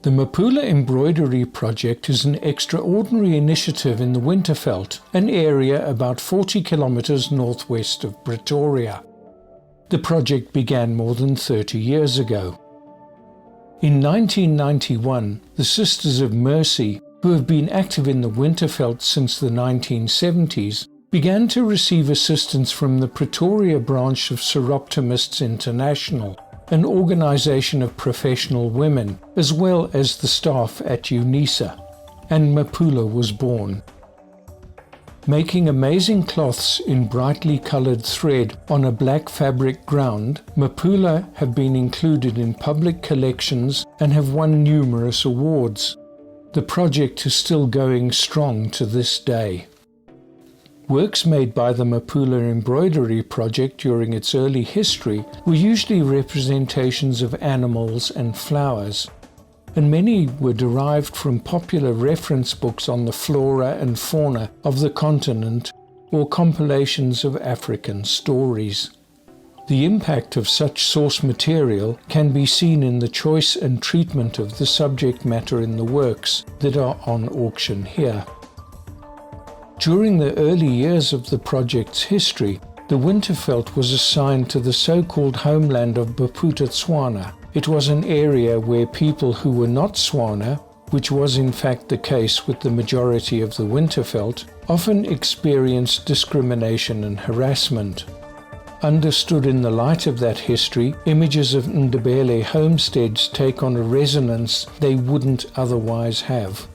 The Mapula Embroidery Project is an extraordinary initiative in the Winterveld, an area about 40 kilometers northwest of Pretoria. The project began more than 30 years ago. In 1991, the Sisters of Mercy, who have been active in the Winterveld since the 1970s, began to receive assistance from the Pretoria branch of Seroptimists International, an organization of professional women, as well as the staff at UNISA, and Mapula was born. Making amazing cloths in brightly colored thread on a black fabric ground, Mapula have been included in public collections and have won numerous awards. The project is still going strong to this day. Works made by the Mapula Embroidery Project during its early history were usually representations of animals and flowers, and many were derived from popular reference books on the flora and fauna of the continent or compilations of African stories. The impact of such source material can be seen in the choice and treatment of the subject matter in the works that are on auction here. During the early years of the project's history, the Winterveld was assigned to the so-called homeland of Baputa Tswana. It was an area where people who were not Tswana, which was in fact the case with the majority of the Winterveld, often experienced discrimination and harassment. Understood in the light of that history, images of Ndebele homesteads take on a resonance they wouldn't otherwise have.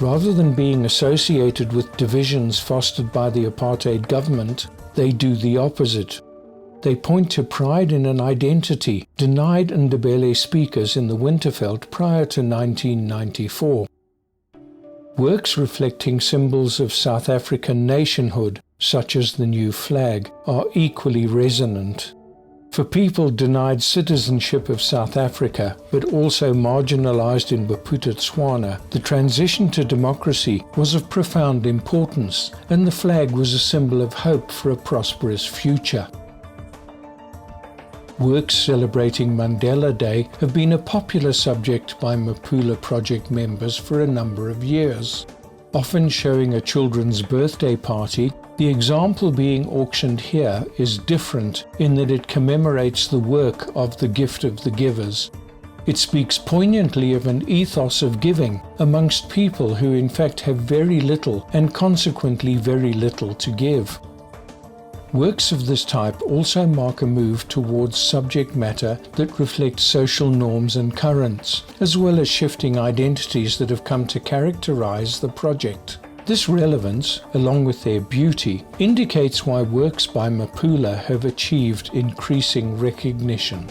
Rather than being associated with divisions fostered by the apartheid government, they do the opposite. They point to pride in an identity denied Ndebele speakers in the Winterveld prior to 1994. Works reflecting symbols of South African nationhood, such as the new flag, are equally resonant. For people denied citizenship of South Africa, but also marginalized in Baputa Tswana, the transition to democracy was of profound importance, and the flag was a symbol of hope for a prosperous future. Works celebrating Mandela Day have been a popular subject by Mapula project members for a number of years. Often showing a children's birthday party, the example being auctioned here is different in that it commemorates the work of the gift of the givers. It speaks poignantly of an ethos of giving amongst people who in fact have very little and consequently very little to give. Works of this type also mark a move towards subject matter that reflects social norms and currents, as well as shifting identities that have come to characterize the project. This relevance, along with their beauty, indicates why works by Mapula have achieved increasing recognition.